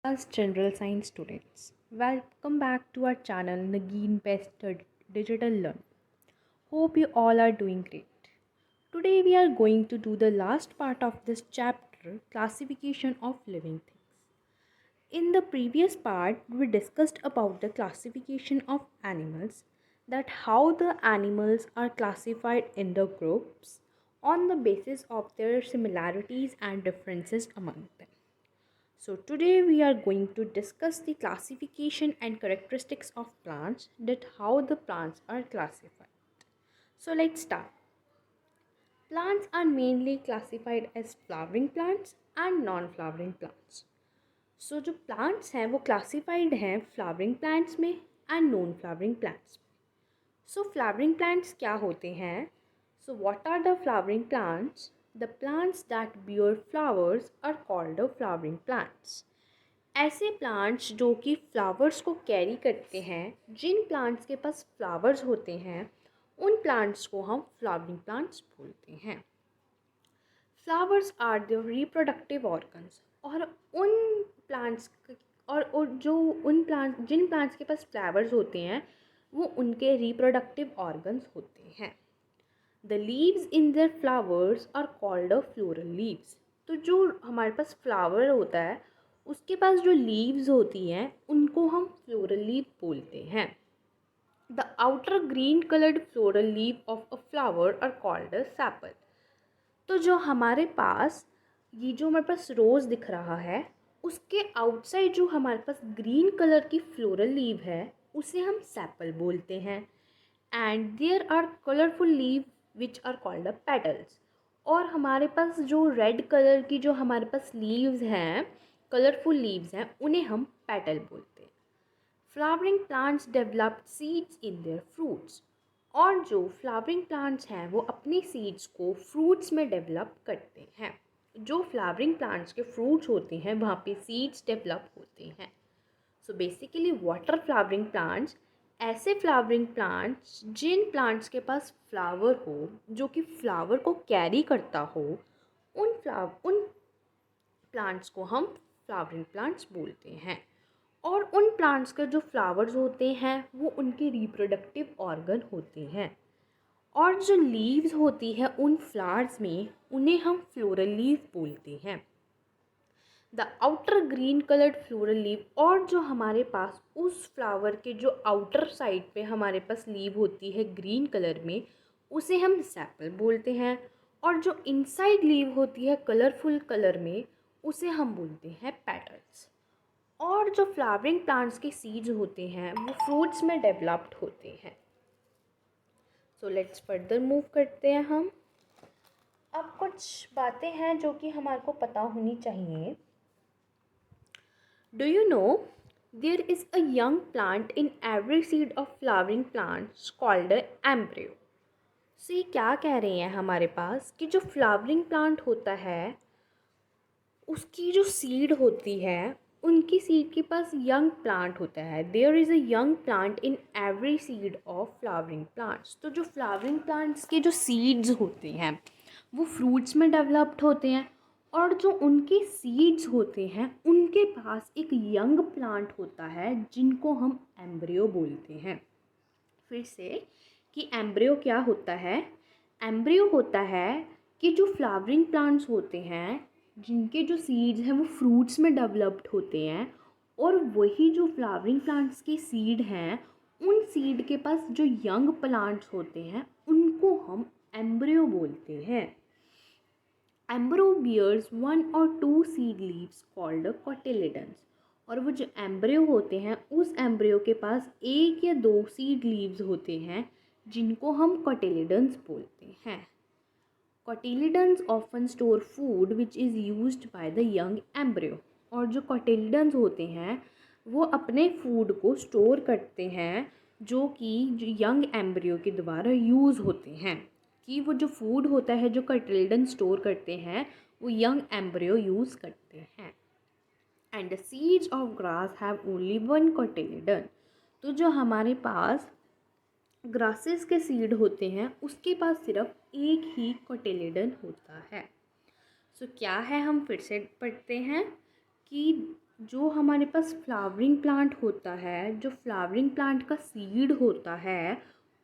As general science students, welcome back to our channel Nagin Best Digital Learn. Hope you all are doing great. Today we are going to do the last part of this chapter, classification of living things. In the previous part, we discussed about the classification of animals, that how the animals are classified in the groups on the basis of their similarities and differences among them. So today we are going to discuss the classification and characteristics of plants, that how the plants are classified. So let's start. Plants are mainly classified as flowering plants and non-flowering plants. So जो plants हैं वो classified हैं flowering plants में and non-flowering plants में. So flowering plants क्या होते हैं? So what are the flowering plants? The plants that bear flowers are called the flowering plants. ऐसे प्लांट्स जो कि फ्लावर्स को कैरी करते हैं, जिन प्लांट्स के पास फ्लावर्स होते हैं, उन प्लांट्स को हम फ्लावरिंग प्लांट्स बोलते हैं. Flowers are the reproductive organs. और उन प्लांट्स और जो उन प्लांट जिन प्लांट्स के पास फ्लावर्स होते हैं वो उनके रिप्रोडक्टिव ऑर्गन्स होते हैं. The leaves in their flowers are called a floral leaves. तो जो हमारे पास फ्लावर होता है उसके पास जो लीव्स होती हैं उनको हम फ्लोरल लीव बोलते हैं. The outer green coloured floral leave of a flower are called a sepal. तो जो हमारे पास रोज़ दिख रहा है उसके आउटसाइड जो हमारे पास ग्रीन कलर की फ्लोरल लीव है उसे हम सैपल बोलते हैं. And there are colourful leave which are called a petals. और हमारे पास जो रेड कलर की जो हमारे पास लीव्स हैं, कलरफुल लीव्स हैं, उन्हें हम पेटल बोलते हैं. Flowering plants developed seeds in their fruits. और जो फ्लावरिंग प्लांट्स हैं वो अपनी सीड्स को फ्रूट्स में डेवलप करते हैं. जो फ्लावरिंग प्लांट्स के फ्रूट्स होते हैं वहाँ पे सीड्स डेवलप होते हैं. So basically water flowering plants ऐसे फ्लावरिंग प्लांट्स जिन प्लांट्स के पास फ्लावर हो, जो कि फ्लावर को कैरी करता हो, उन प्लांट्स को हम फ्लावरिंग प्लांट्स बोलते हैं. और उन प्लांट्स के जो फ्लावर्स होते हैं वो उनके रिप्रोडक्टिव ऑर्गन होते हैं. और जो लीव्स होती है उन फ्लावर्स में उन्हें हम फ्लोरल लीव बोलते हैं. The outer green coloured floral leave. और जो हमारे पास उस फ्लावर के जो आउटर साइड पे हमारे पास लीव होती है ग्रीन कलर में, उसे हम सैपल बोलते हैं. और जो इनसाइड लीव होती है कलरफुल कलर में, उसे हम बोलते हैं पेटल्स. और जो फ्लावरिंग प्लांट्स के सीड्स होते हैं वो फ्रूट्स में डेवलप्ड होते हैं. सो लेट्स फर्दर मूव करते हैं हम. अब कुछ बातें हैं जो कि हमारे को पता होनी चाहिए. Do you know there is a young plant in every seed of flowering plants called embryo. So ये क्या कह रहे हैं हमारे पास कि जो फ्लावरिंग प्लांट होता है उसकी जो सीड होती है, उनकी सीड के पास यंग प्लांट होता है. There is a young plant in every seed of flowering plants. तो जो फ्लावरिंग प्लांट्स के जो सीड्स होते हैं वो फ्रूट्स में डेवलप्ड होते हैं. और जो उनके सीड्स होते हैं उनके पास एक यंग प्लांट होता है जिनको हम एम्ब्रियो बोलते हैं. फिर से कि एम्ब्रियो क्या होता है? एम्ब्रियो होता है कि जो फ्लावरिंग प्लांट्स होते हैं जिनके जो सीड्स हैं वो फ्रूट्स में डेवलप्ड होते हैं, और वही जो फ्लावरिंग प्लांट्स के सीड हैं उन सीड के पास जो यंग प्लांट्स होते हैं उनको हम एम्ब्रियो बोलते हैं. Embryo bears 1 or 2 seed leaves called cotyledons. और वो जो एम्ब्रियो होते हैं उस एम्ब्रियो के पास 1 या 2 सीड लीव्स होते हैं जिनको हम कोटिलिडन्स बोलते हैं. Cotyledons often store food which is used by the young embryo. और जो कोटिलिडन्स होते हैं वो अपने फूड को स्टोर करते हैं जो कि जो यंग एम्ब्रियो के द्वारा यूज़ होते हैं. कि वो जो फूड होता है जो कोटिलिडन स्टोर करते हैं वो यंग एम्ब्रियो यूज़ करते हैं. And the seeds of grass have only 1 cotyledon. तो जो हमारे पास ग्रासेस के सीड होते हैं उसके पास सिर्फ एक ही कोटिलिडन होता है. सो क्या है, हम फिर से पढ़ते हैं कि जो हमारे पास फ्लावरिंग प्लांट होता है, जो फ्लावरिंग प्लांट का सीड होता है,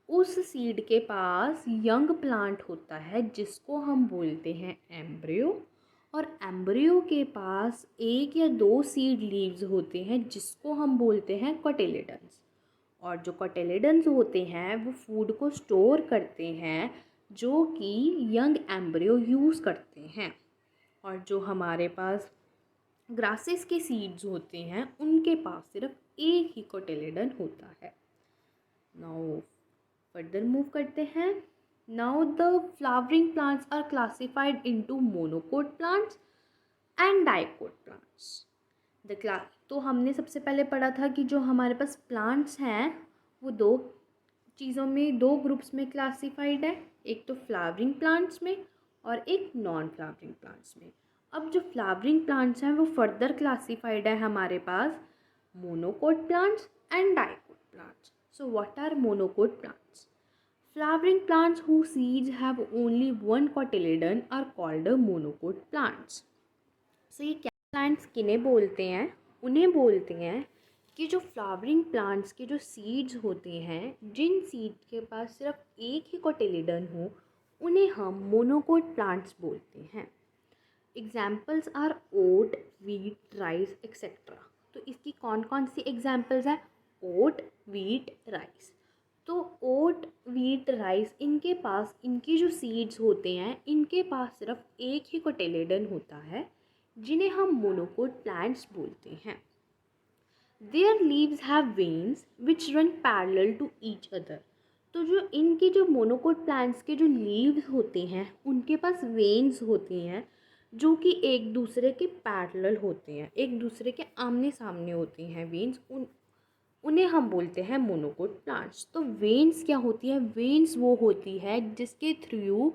उस सीड के पास यंग प्लांट होता है जिसको हम बोलते हैं एम्ब्रियो। और एम्ब्रियो के पास एक या दो सीड लीव्स होते हैं जिसको हम बोलते हैं कोटिलेडन्स। और जो कोटिलेडन्स होते हैं वो फूड को स्टोर करते हैं जो कि यंग एम्ब्रियो यूज़ करते हैं। और जो हमारे पास ग्रासेस के सीड्स होते हैं उनके पास सिर्फ एक ही कोटिलेडन होता है। नाउ फर्दर मूव करते हैं। Now the flowering plants are classified into monocot plants and dicot plants. तो हमने सबसे पहले पढ़ा था कि जो हमारे पास प्लांट्स हैं वो दो चीज़ों में, दो ग्रुप्स में क्लासिफाइड है, एक तो फ्लावरिंग प्लांट्स में और एक नॉन फ्लावरिंग प्लांट्स में। अब जो फ्लावरिंग प्लांट्स हैं वो फर्दर क्लासिफाइड है हमारे पास monocot plants and dicot plants. So what are monocot plants? Flowering plants whose seeds have only one cotyledon are called monocot plants. So ये क्या प्लांट्स किन्हें बोलते हैं? उन्हें बोलते हैं कि जो फ्लावरिंग प्लांट्स के जो सीड्स होते हैं, जिन सीड के पास सिर्फ एक ही कोटिलेडन हो, उन्हें हम मोनोकोट प्लांट्स बोलते हैं। Examples are oat, wheat, rice etcetera. तो इसकी कौन कौन सी एग्जाम्पल्स हैं? Oat, wheat, rice. तो ओट, वीट, राइस, इनके पास इनकी जो सीड्स होते हैं इनके पास सिर्फ एक ही कोटिलेडन होता है जिन्हें हम मोनोकोट प्लांट्स बोलते हैं। Their leaves have veins which run parallel to each other. तो जो इनकी जो मोनोकोट प्लांट्स के जो लीव्स होते हैं उनके पास वेन्स होती हैं जो कि एक दूसरे के पैरेलल होते हैं, एक दूसरे के आमने सामने होती हैं वेन्स। उन्हें हम बोलते हैं मोनोकोट प्लांट्स। तो वेन्स क्या होती है? वेन्स वो होती है जिसके थ्रू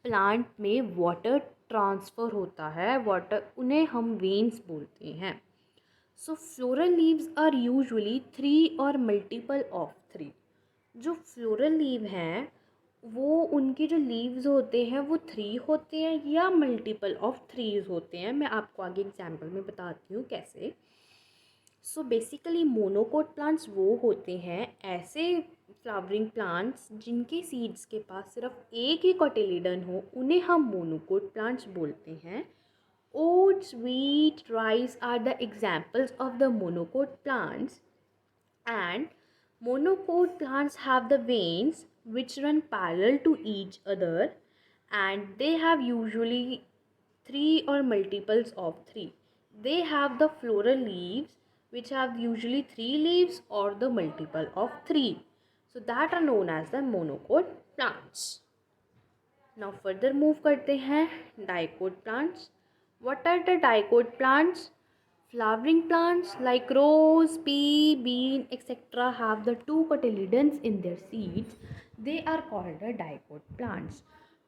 प्लांट में वाटर ट्रांसफ़र होता है, उन्हें हम वेन्स बोलते हैं। सो फ्लोरल लीव्स आर यूजुअली 3 और मल्टीपल ऑफ 3। जो फ्लोरल लीव हैं वो उनके जो लीव्स होते हैं वो 3 होते हैं या मल्टीपल ऑफ 3 होते हैं। मैं आपको आगे एग्जाम्पल में बताती हूँ कैसे। सो बेसिकली मोनोकोट प्लांट्स वो होते हैं ऐसे फ्लावरिंग प्लांट्स जिनके सीड्स के पास सिर्फ एक ही कोटिलेडन हो, उन्हें हम मोनोकोट प्लांट्स बोलते हैं। Oats, wheat, rice are the examples of the monocot plants, and monocot plants have the veins which run parallel to each other, and they have usually 3 or multiples of 3. They have the floral leaves which have usually 3 leaves or the multiple of 3. So that are known as the monocot plants. Now further move करते हैं dicot plants. What are the dicot plants? Flowering plants like rose, pea, bean, etc. have the 2 cotyledons in their seeds. They are called the dicot plants.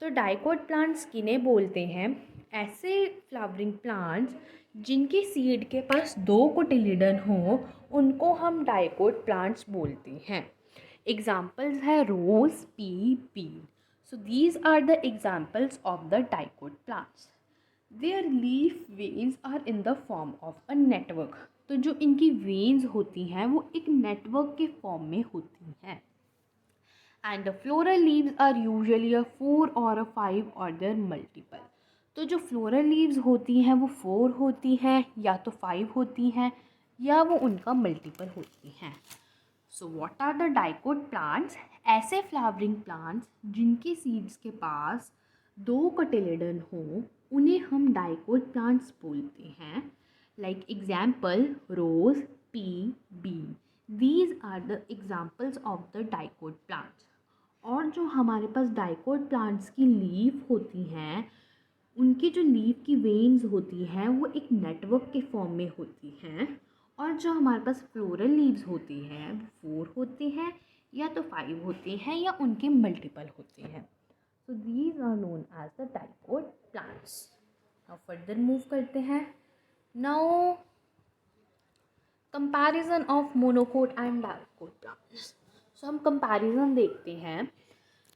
तो dicot plants किन्हें बोलते हैं? ऐसे flowering plants जिनके seed के पास 2 cotyledon हो उनको हम डाइकोट प्लांट्स बोलते हैं। एग्जाम्पल्स है rose, pea, bean. So these are the examples of the dicot plants. Their leaf veins are in the form of a network. तो जो इनकी veins होती हैं वो एक नेटवर्क के फॉर्म में होती हैं। And the floral leaves are usually a 4 or a 5 or their multiple. तो जो floral leaves होती हैं वो 4 होती हैं या तो 5 होती हैं या वो उनका मल्टीपल होती हैं। So what are the dicot plants? ऐसे फ्लावरिंग प्लांट्स जिनकी सीड्स के पास 2 कोटिलेडन हो उन्हें हम डाइकोट प्लांट्स बोलते हैं। Like example rose, pea, bean. These are the examples of the dicot plants. और जो हमारे पास डाइकोट प्लांट्स की लीफ होती हैं उनकी जो लीफ की वेन्स होती हैं वो एक नेटवर्क के फॉर्म में होती हैं। और जो हमारे पास फ्लोरल लीव्स होती हैं वो 4 होते हैं या तो 5 होते हैं या उनके मल्टीपल होते हैं। So these are known as the dicot plants. Now further move करते हैं। Now comparison of monocot and dicot plants. So हम कंपैरिजन देखते हैं।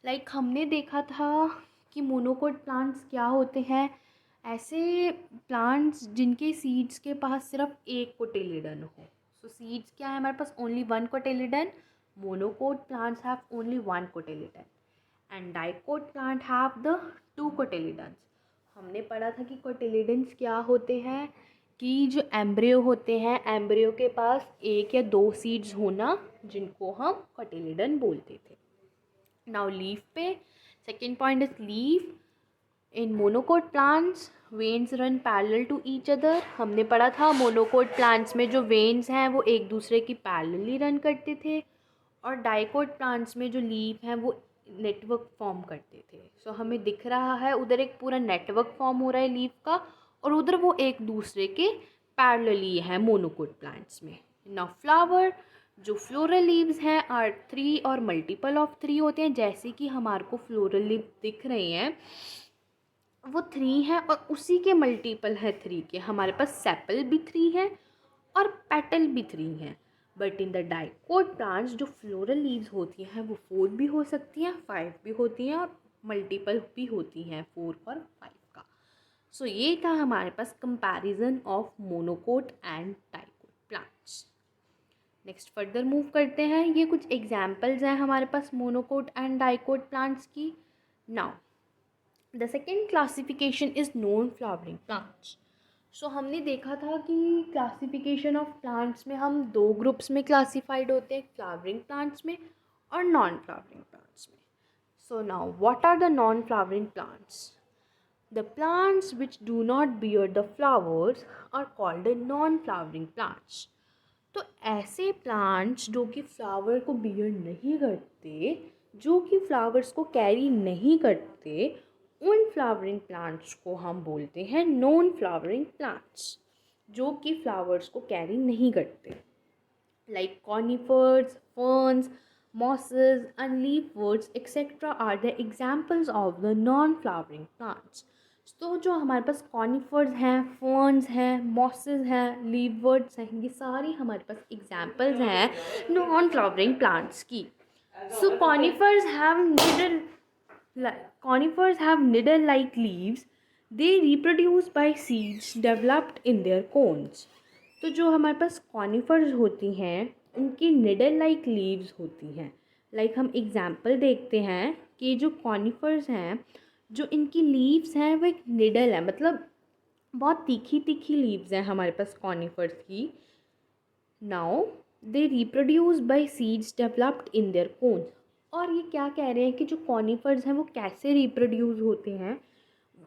लाइक हमने देखा था कि मोनोकोट प्लांट्स क्या होते हैं ऐसे प्लांट्स जिनके सीड्स के पास सिर्फ एक कोटिलिडन हो. सो सीड्स क्या है हमारे पास? Only one cotyledon. Monocot plants have only one cotyledon and dicot plant have the two cotyledons. हमने पढ़ा था कि कोटिलिडन्स क्या होते हैं, कि जो एम्ब्रियो होते हैं, एम्ब्रियो के पास एक या दो सीड्स होना, जिनको हम कोटिलिडन बोलते थे. नाउ लीफ पे second point is leaf. In monocot plants veins run parallel to each other. हमने पढ़ा था मोनोकोट प्लांट्स में जो वेन्स हैं वो एक दूसरे की पैरेलली रन करते थे, और डाइकोट प्लांट्स में जो लीफ हैं वो नेटवर्क फॉर्म करते थे. सो हमें दिख रहा है उधर एक पूरा नेटवर्क फॉर्म हो रहा है लीफ का, और उधर वो एक दूसरे के पैरेलली है मोनोकोट प्लांट्स में. नाउ फ्लावर, जो फ्लोरल लीव्स हैं आर 3 और मल्टीपल ऑफ 3 होते हैं. जैसे कि हमारे को फ्लोरल लीव दिख रहे हैं वो 3 हैं, और उसी के मल्टीपल है 3 के. हमारे पास सेपल भी 3 है और पेटल भी 3 हैं. But in the dicot plants जो फ्लोरल लीव्स होती हैं वो 4 भी हो सकती हैं, 5 भी होती हैं, और मल्टीपल भी होती हैं 4 और 5 का. सो ये था हमारे पास comparison of monocot and dicot plants. Next further move करते हैं. ये कुछ एग्जाम्पल्स हैं हमारे पास मोनोकोट एंड डाइकोट प्लांट्स की. Now the second classification is non flowering plants. So हमने देखा था कि क्लासिफिकेशन ऑफ प्लांट्स में हम 2 ग्रुप्स में क्लासिफाइड होते हैं, फ्लावरिंग प्लांट्स में और नॉन फ्लावरिंग प्लांट्स में. So now what are the non flowering plants? The plants which do not bear the flowers are called non flowering plants. तो ऐसे प्लांट्स जो कि फ्लावर को बियर नहीं करते, जो कि फ्लावर्स को कैरी नहीं करते, उन फ्लावरिंग प्लांट्स को हम बोलते हैं नॉन फ्लावरिंग प्लांट्स, जो कि फ्लावर्स को कैरी नहीं करते. Like conifers, ferns, mosses and leafwoods etc. are the examples of the non-flowering plants. तो जो हमारे पास कॉनिफर्स हैं, फर्न्स हैं, मॉसेस हैं, लीववर्ड्स हैं, ये सारी हमारे पास एग्जाम्पल्स हैं नॉन फ्लावरिंग प्लांट्स की. सो conifers have needle-like leaves. They reproduce by seeds developed in their cones. तो जो हमारे पास कॉनिफर्स होती हैं उनकी निडल लाइक लीव्स होती हैं. लाइक हम एग्जाम्पल देखते हैं कि जो कॉनिफर्स हैं, जो इनकी लीव्स हैं वो एक निडल है, मतलब बहुत तीखी तीखी लीव्स हैं हमारे पास कॉनिफर्स की. Now they reproduce by seeds developed in their cones. और ये क्या कह रहे हैं कि जो कॉनिफर्स हैं वो कैसे रिप्रोड्यूस होते हैं,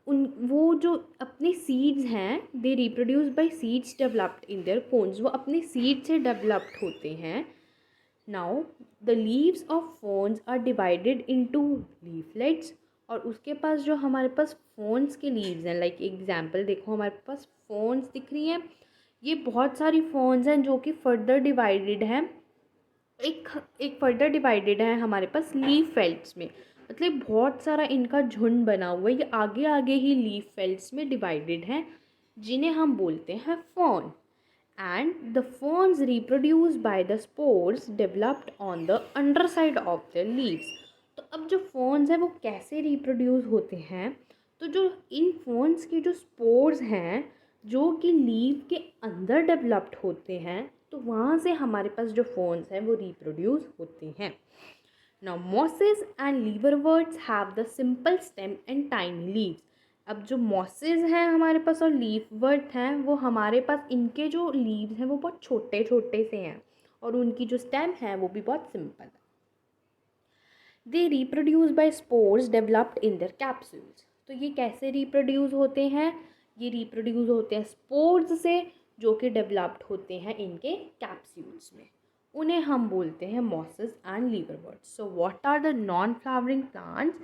वो जो अपने सीड्स हैं, they reproduce by seeds developed in their cones, वो अपने सीड से डेवलप्ड होते हैं. Now the leaves of ferns are divided into leaflets. और उसके पास जो हमारे पास फर्न्स के लीव्स हैं, लाइक एग्जांपल देखो हमारे पास फर्न्स दिख रही हैं, ये बहुत सारी फर्न्स हैं जो कि फर्दर डिवाइडेड हैं, एक फर्दर डिवाइडेड है हमारे पास लीफ फेल्ट्स में. मतलब बहुत सारा इनका झुंड बना हुआ है, ये आगे आगे ही लीफ फेल्ट्स में डिवाइडेड हैं, जिन्हें हम बोलते हैं fern. And the ferns reproduce by the spores developed on the under side of the leaves. तो अब जो फर्न्स हैं वो कैसे रिप्रोड्यूस होते हैं, तो जो इन फर्न्स के जो स्पोर्स हैं जो कि लीव के अंदर डेवलप्ड होते हैं, तो वहाँ से हमारे पास जो फर्न्स हैं वो रिप्रोड्यूस होते हैं. Now mosses and liverworts have the simple stem and tiny leaves. अब जो मॉसेस हैं हमारे पास और लीववर्ट हैं, वो हमारे पास इनके जो लीव्स हैं वो बहुत छोटे छोटे से हैं, और उनकी जो स्टेम है वो भी बहुत सिंपल है. दे reproduce bye spores developed in there capsules. तो ये कैसे रिप्रोड्यूस होते हैं? ये रिप्रोड्यूस होते हैं स्पोर्स से, जो कि डेवलप्ड होते हैं इनके कैप्सूल्स में. उन्हें हम बोलते हैं mosses and liverworts. So what are the non flowering plants?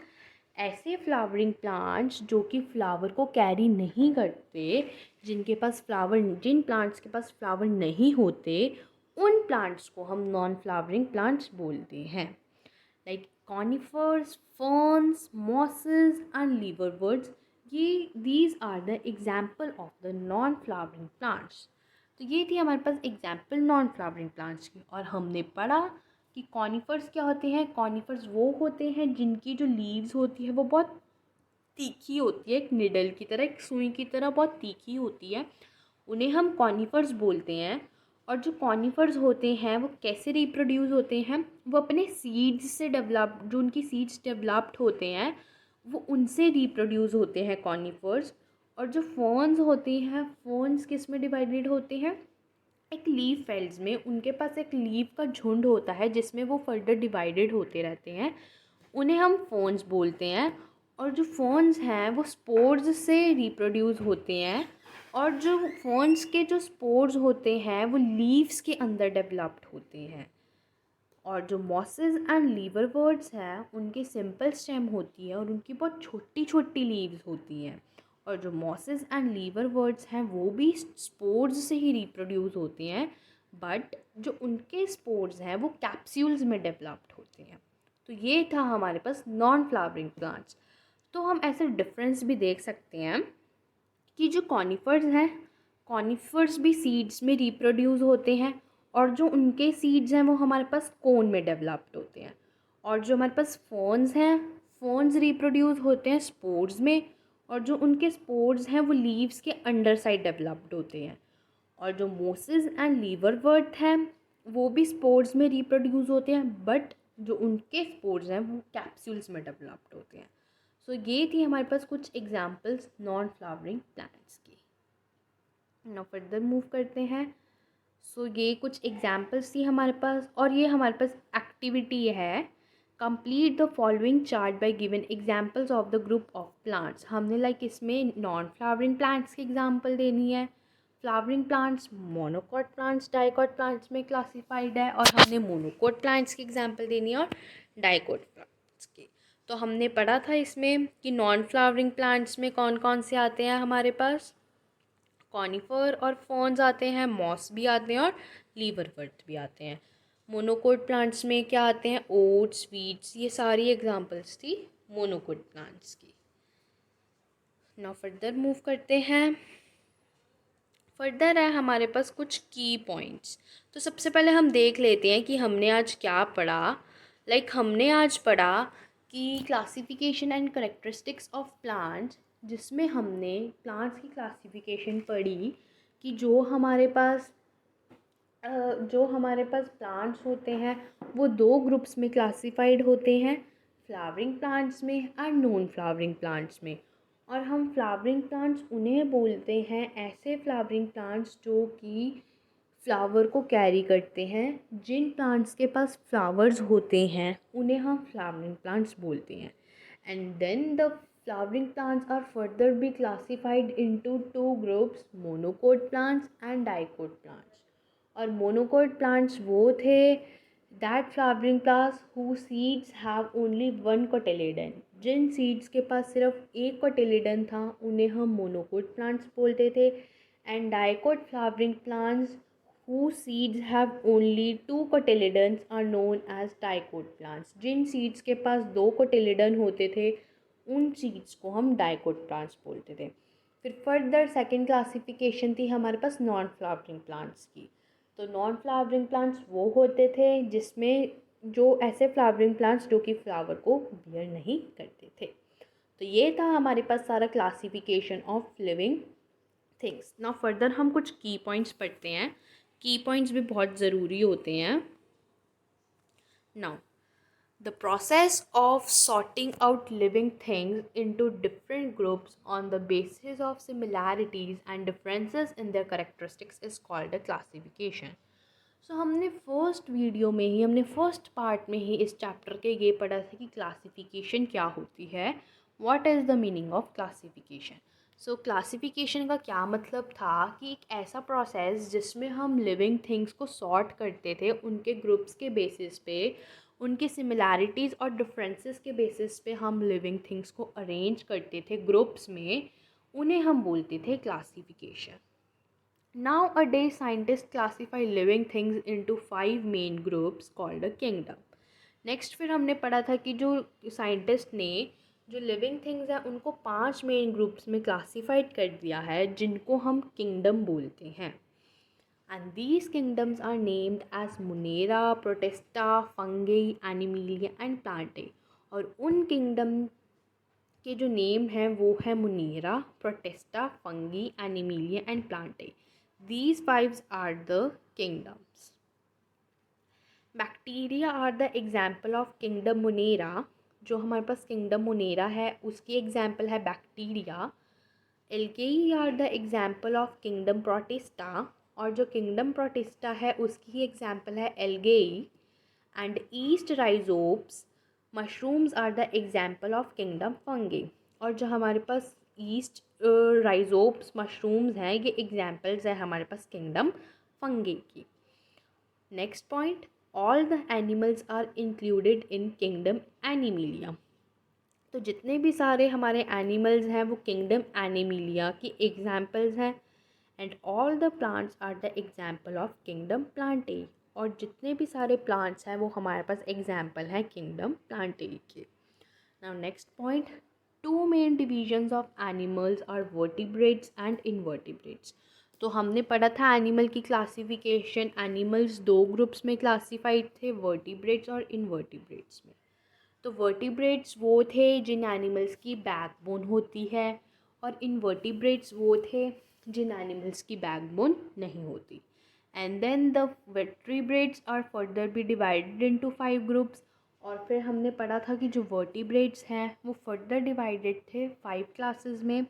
ऐसे फ्लावरिंग प्लांट्स जो कि फ्लावर को कैरी नहीं करते, जिन प्लांट्स के पास फ्लावर नहीं होते, उन प्लांट्स को हम नॉन फ्लावरिंग प्लांट्स बोलते हैं. Like conifers, ferns, mosses and liverworts, these are the example of the non flowering plants. तो ये थी हमारे पास एग्जाम्पल नॉन फ्लावरिंग प्लांट्स की. और हमने पढ़ा कि कॉनिफर्स क्या होते हैं. कॉनिफर्स वो होते हैं जिनकी जो लीव्स होती है वो बहुत तीखी होती है, एक निडल की तरह, एक सुई की तरह बहुत तीखी होती है, उन्हें हम कॉनिफर्स बोलते हैं। और जो कॉनिफर्स होते हैं वो कैसे रिप्रोड्यूस होते हैं, वो अपने सीड्स से डेवलप, जो उनकी सीड्स डेवलप्ड होते हैं वो उनसे रिप्रोड्यूस होते हैं कॉनिफर्स। और जो फर्न्स होती हैं, फर्न्स किस में डिवाइडेड होते हैं, एक लीफ फेल्ड्स में, उनके पास एक लीफ का झुंड होता है जिसमें वो फर्दर डिवाइडेड होते रहते हैं, उन्हें हम फर्न्स बोलते हैं। और जो फर्न्स हैं वो स्पोर्स से रिप्रोड्यूस होते हैं, और जो फर्न्स के जो स्पोर्स होते हैं वो लीव्स के अंदर डेवलप्ड होते हैं। और जो मॉसेस एंड लीवरवर्ट्स हैं उनकी सिंपल स्टेम होती है और उनकी बहुत छोटी छोटी लीव्स होती हैं। और जो मॉसेस एंड लीवरवर्ट्स हैं वो भी स्पोर्स से ही रिप्रोड्यूस होते हैं, बट जो उनके स्पोर्स हैं वो कैप्सूल्स में डेवलप्ड होते हैं। तो ये था हमारे पास नॉन फ्लावरिंग प्लांट्स। तो हम ऐसे डिफरेंस भी देख सकते हैं कि जो कॉनिफर्स हैं, कॉनिफर्स भी सीड्स में रिप्रोड्यूस होते हैं, और जो उनके सीड्स हैं वो हमारे पास कोन में डेवलप्ड होते हैं। और जो हमारे पास फर्न्स हैं, फर्न्स रिप्रोड्यूस होते हैं स्पोर्स में, और जो उनके स्पोर्स हैं वो लीव्स के अंडर साइड डेवलप्ड होते हैं। और जो मोसेस एंड लीवरवर्ट हैं वो भी स्पोर्स में रिप्रोड्यूस होते हैं, बट जो उनके स्पोर्स हैं वो कैप्सूल्स में डेवलप्ड होते हैं। सो ये थी हमारे पास कुछ एग्जाम्पल्स नॉन फ्लावरिंग प्लांट्स की। नाउ फर्दर मूव करते हैं। सो ये कुछ एग्जाम्पल्स थी हमारे पास, और ये हमारे पास एक्टिविटी है, complete the following chart by given examples of the group of plants. हमने लाइक इसमें नॉन फ्लावरिंग प्लांट्स की एग्जाम्पल देनी है, flowering plants monocot plants dicot plants में क्लासिफाइड है, और हमने मोनोकॉट प्लांट्स की एग्जाम्पल देनी है और डाइकॉट प्लांट्स की। तो हमने पढ़ा था इसमें कि नॉन फ्लावरिंग प्लांट्स में कौन कौन से आते हैं हमारे पास, कॉनिफर और फर्न्स आते हैं, मॉस भी आते हैं और लीवरवर्ट भी आते हैं। मोनोकोट प्लांट्स में क्या आते हैं, ओट्स, वीट्स, ये सारी एग्जांपल्स थी मोनोकोट प्लांट्स की। नाउ फर्दर मूव करते हैं। फर्दर है हमारे पास कुछ की पॉइंट्स। तो सबसे पहले हम देख लेते हैं कि हमने आज क्या पढ़ा। हमने आज पढ़ा कि classification and characteristics of plants, जिसमें हमने प्लांट्स की क्लासिफिकेशन पढ़ी कि जो हमारे पास प्लांट्स होते हैं वो दो ग्रुप्स में क्लासिफाइड होते हैं, फ्लावरिंग प्लांट्स में एंड नॉन फ्लावरिंग प्लांट्स में। और हम फ्लावरिंग प्लांट्स उन्हें बोलते हैं, ऐसे फ्लावरिंग प्लांट्स जो कि फ्लावर को कैरी करते हैं। जिन प्लांट्स के पास फ्लावर्स होते हैं उन्हें हम फ्लावरिंग प्लांट्स बोलते हैं। And then the flowering plants are further be classified into two groups, monocot plants and dicot plants. और monocot plants वो थे that flowering plants whose seeds have only one cotyledon. Jin seeds के पास सिर्फ एक cotyledon था उन्हें हम monocot plants बोलते थे। and dicot flowering plants whose seeds have only two cotyledons are known as dicot plants. Jin seeds के पास दो cotyledon होते थे उन सीड्स को हम डाइकोट प्लांट्स बोलते थे। फिर फर्दर सेकंड क्लासिफिकेशन थी हमारे पास नॉन फ्लावरिंग प्लांट्स की। तो नॉन फ्लावरिंग प्लांट्स वो होते थे जिसमें जो ऐसे फ्लावरिंग प्लांट्स जो कि फ्लावर को बियर नहीं करते थे। तो ये था हमारे पास सारा classification of living things. Now further हम कुछ की पॉइंट्स पढ़ते हैं। की पॉइंट्स भी बहुत ज़रूरी होते हैं। Now the process of sorting out living things into different groups on the basis of similarities and differences in their characteristics is called a classification. So हमने फर्स्ट वीडियो में ही, हमने फर्स्ट पार्ट में ही इस चैप्टर के ये पढ़ा था कि क्लासिफिकेशन क्या होती है, what is the meaning of classification. So classification का क्या मतलब था कि एक ऐसा प्रोसेस जिसमें हम लिविंग थिंग्स को सॉर्ट करते थे उनके ग्रुप्स के बेसिस पे, उनकी सिमिलैरिटीज़ और डिफरेंसेस के बेसिस पे हम लिविंग थिंग्स को अरेंज करते थे ग्रुप्स में, उन्हें हम बोलते थे classification. Nowadays, scientists classify living things into 5 main groups called a kingdom. Next फिर हमने पढ़ा था कि जो साइंटिस्ट ने जो लिविंग थिंग्स हैं उनको 5 मेन ग्रुप्स में क्लासिफाइड कर दिया है जिनको हम किंगडम बोलते हैं। And these kingdoms are named as Monera, Protista, Fungi, Animalia and Plantae. और उन किंगडम के जो नेम है वो है Monera, Protista, Fungi, Animalia and Plantae. These 5 are the kingdoms. Bacteria are the example of kingdom Monera. जो हमारे पास किंगडम मुनेरा है उसकी एग्जाम्पल है bacteria. Algae are the example of kingdom Protista, और जो किंगडम प्रोटिस्टा है उसकी एग्जाम्पल है algae. And yeast Rhizopus mushrooms are the example of kingdom Fungi. और जो हमारे पास ईस्ट राइजोप्स मशरूम्स हैं ये एग्जाम्पल्स हैं हमारे पास किंगडम फंगी की। Next point, all the animals are included in kingdom animalia. तो जितने भी सारे हमारे एनिमल्स हैं वो किंगडम एनिमिलिया की एग्जाम्पल्स हैं। And all the plants are the example of kingdom plantae. और जितने भी सारे प्लांट्स हैं वो हमारे पास एग्जाम्पल हैं किंगडम प्लांटे के। Now next point, two main divisions of animals are vertebrates and invertebrates. तो हमने पढ़ा था एनिमल की क्लासिफिकेशन, एनिमल्स 2 ग्रुप्स में क्लासिफाइड थे, वर्टिब्रेट्स और इनवर्टिब्रेट्स में। तो वर्टिब्रेट्स वो थे जिन एनिमल्स की बैकबोन होती है, और इनवर्टिब्रेट्स वो थे जिन एनिमल्स की बैकबोन नहीं होती। And then the vertebrates are further be divided into 5 groups. और फिर हमने पढ़ा था कि जो वर्टिब्रेट्स हैं वो फर्दर डिवाइडेड थे 5 क्लासेस में,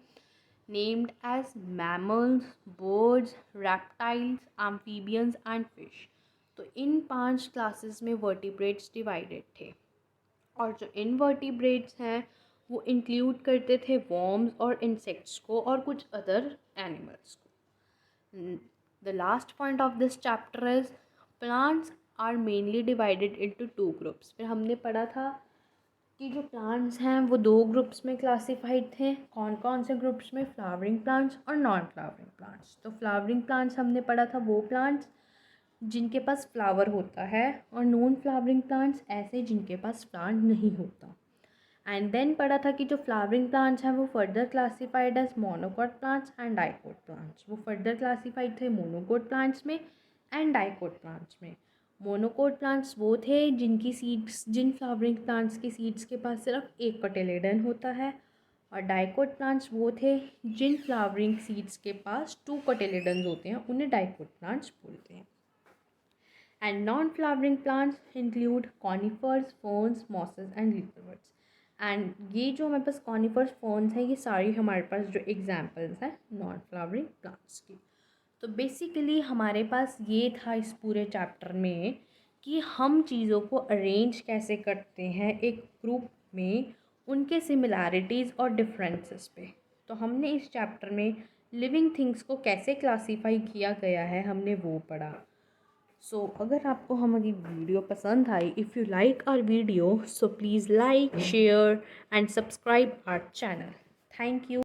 named as mammals, birds, reptiles, amphibians and fish. तो इन 5 क्लासेस में वर्टिब्रेट्स डिवाइडेड थे। और जो इनवर्टिब्रेट्स हैं वो इंक्लूड करते थे वॉर्म्स और इंसेक्ट्स को और कुछ अदर एनिमल्स को। The last point of this chapter is plants are mainly divided into 2 groups. फिर हमने पढ़ा था कि जो प्लांट्स हैं वो 2 ग्रुप्स में क्लासिफाइड थे। कौन कौन से ग्रुप्स में? फ्लावरिंग प्लांट्स और नॉन फ्लावरिंग प्लांट्स। तो फ्लावरिंग प्लांट्स हमने पढ़ा था वो प्लांट्स जिनके पास फ्लावर होता है, और नॉन फ्लावरिंग प्लांट्स ऐसे जिनके पास प्लांट नहीं होता। एंड देन पढ़ा था कि जो फ्लावरिंग प्लांट्स हैं वो further classified as monocot plants and dicot plants. वो फर्दर क्लासिफाइड थे मोनोकोट प्लांट्स में एंड डाइकोट प्लांट्स में। मोनोकोट प्लांट्स वो थे जिनकी सीड्स, जिन फ्लावरिंग प्लांट्स की सीड्स के पास सिर्फ एक कोटिलेडन होता है, और डाइकोट प्लांट्स वो थे जिन फ्लावरिंग सीड्स के पास 2 कोटिलेडन्स होते हैं, उन्हें डाइकोट प्लांट्स बोलते हैं। And non-flowering plants include conifers, ferns, mosses and liverworts. And ये जो हमारे पास conifers, ferns है, ये सारी हमारे पास जो एग्जाम्पल्स हैं नॉन फ्लावरिंग प्लांट्स की। तो बेसिकली हमारे पास ये था इस पूरे चैप्टर में कि हम चीज़ों को अरेंज कैसे करते हैं एक ग्रुप में, उनके सिमिलैरिटीज़ और डिफरेंसेस पे। तो हमने इस चैप्टर में लिविंग थिंग्स को कैसे क्लासीफाई किया गया है हमने वो पढ़ा। सो अगर आपको हमारी वीडियो पसंद आई, if you like our video, so please like, share and subscribe our channel. Thank you.